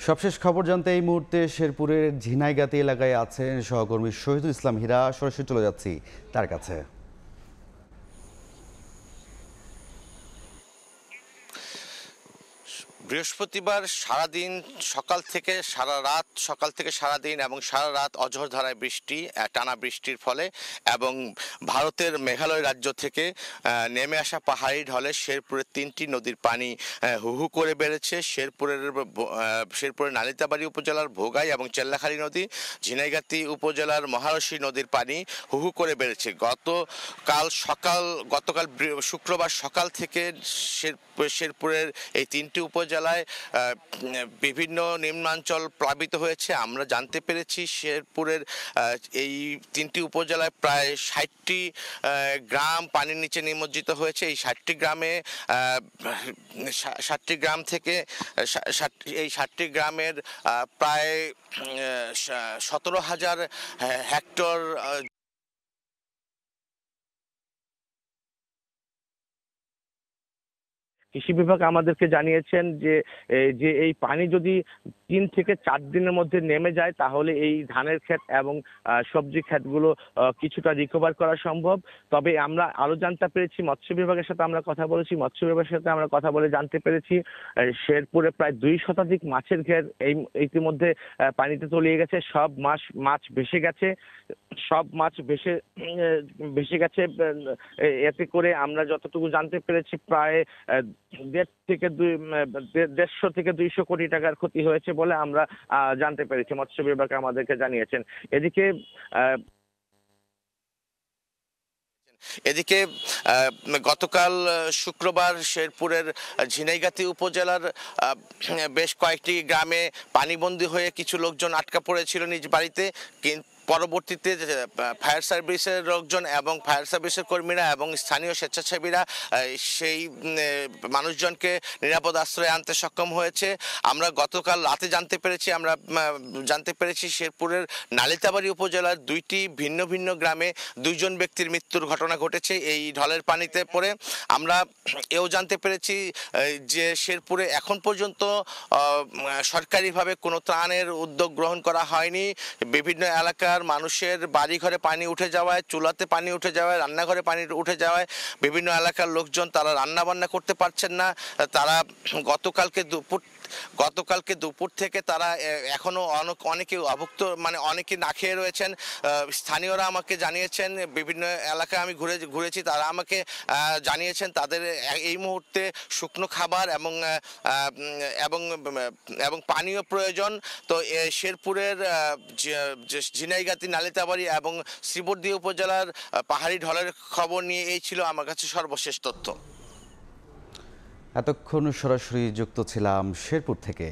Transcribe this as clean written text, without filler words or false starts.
সবশেষ খবর জানতে এই মুহূর্তে শেরপুরের ঝিনাইগাতি এলাকায় আছেন সহকর্মী শহীদুল ইসলাম হীরা। সরাসরি চলে যাচ্ছি তার কাছে। বৃহস্পতিবার সারাদিন সকাল থেকে সারাদিন এবং সারা রাত অঝোর ধারায় বৃষ্টি, টানা বৃষ্টির ফলে এবং ভারতের মেঘালয় রাজ্য থেকে নেমে আসা পাহাড়ি ঢলে শেরপুরের 3টি নদীর পানি হুহু করে বেড়েছে। শেরপুরের নালিতাবাড়ি উপজেলার ভোগাই এবং চেল্লাখালী নদী, ঝিনাইগাতি উপজেলার মহারশী নদীর পানি হুহু করে বেড়েছে। গতকাল শুক্রবার সকাল থেকে শেরপুরের এই 3টি উপজেলায় বিভিন্ন নিম্নাঞ্চল প্লাবিত হয়েছে। আমরা জানতে পেরেছি শেরপুরের এই 3টি উপজেলায় প্রায় 60টি গ্রাম পানির নিচে নিমজ্জিত হয়েছে। এই 60টি গ্রাম থেকে এই 60টি গ্রামের প্রায় 17,000 হেক্টর কৃষি বিভাগ আমাদেরকে জানিয়েছেন যে এই পানি যদি 3 থেকে 4 দিনের মধ্যে নেমে যায় তাহলে এই ধানের ক্ষেত এবং সবজি ক্ষেতগুলো কিছুটা রিকভার করা সম্ভব। তবে আমরা আরো জানতে পেরেছি, মৎস্য বিভাগের সাথে আমরা কথা বলেছি, মৎস্য বিভাগের সাথে আমরা কথা বলে জানতে পেরেছি শেরপুরে প্রায় 2 শতাধিক মাছের ঘের ইতিমধ্যে পানিতে তলিয়ে গেছে। সব মাছ ভেসে গেছে, এতে করে আমরা যতটুকু জানতে পেরেছি প্রায় 150 থেকে 200 কোটি টাকার ক্ষতি হয়েছে বলে আমরা জানতে পেরেছি, মৎস্য বিভাগ আমাদেরকে জানিয়েছেন। এদিকে গতকাল শুক্রবার শেরপুরের ঝিনাইগাতি উপজেলার বেশ কয়েকটি গ্রামে পানিবন্দী হয়ে কিছু লোকজন আটকা পড়েছিল নিজ বাড়িতে। পরবর্তীতে ফায়ার সার্ভিসের লোকজন এবং ফায়ার সার্ভিসের কর্মীরা এবং স্থানীয় স্বেচ্ছাসেবীরা সেই মানুষজনকে নিরাপদ আশ্রয়ে আনতে সক্ষম হয়েছে। আমরা গতকাল রাতে জানতে পেরেছি শেরপুরের নালিতাবাড়ি উপজেলার 2টি ভিন্ন ভিন্ন গ্রামে 2 জন ব্যক্তির মৃত্যুর ঘটনা ঘটেছে এই ঢলের পানিতে পড়ে। আমরা এও জানতে পেরেছি যে শেরপুরে এখন পর্যন্ত সরকারিভাবে কোনো ত্রাণের উদ্যোগ গ্রহণ করা হয়নি। বিভিন্ন এলাকার মানুষের বাড়িঘরে পানি উঠে যাওয়ায়, চুলাতে পানি উঠে যাওয়ায়, রান্নাঘরে পানি উঠে যাওয়ায় বিভিন্ন এলাকার লোকজন তারা রান্না বান্না করতে পারছেন না। তারা গতকালকে দুপুর থেকে তারা এখনো অনেকে অভুক্ত, মানে অনেকে না খেয়ে রয়েছেন। স্থানীয়রা আমাকে জানিয়েছেন, বিভিন্ন এলাকায় আমি ঘুরেছি, তারা আমাকে জানিয়েছেন তাদের এই মুহূর্তে শুকনো খাবার এবং পানীয় প্রয়োজন। তো শেরপুরের ঝিনাইগাতি, নালিতাবাড়ি এবং শ্রীবর্দী উপজেলার পাহাড়ি ঢলের খবর নিয়ে এই ছিল আমার কাছে সর্বশেষ তথ্য। এতক্ষণ সরাসরি যুক্ত ছিলাম শেরপুর থেকে।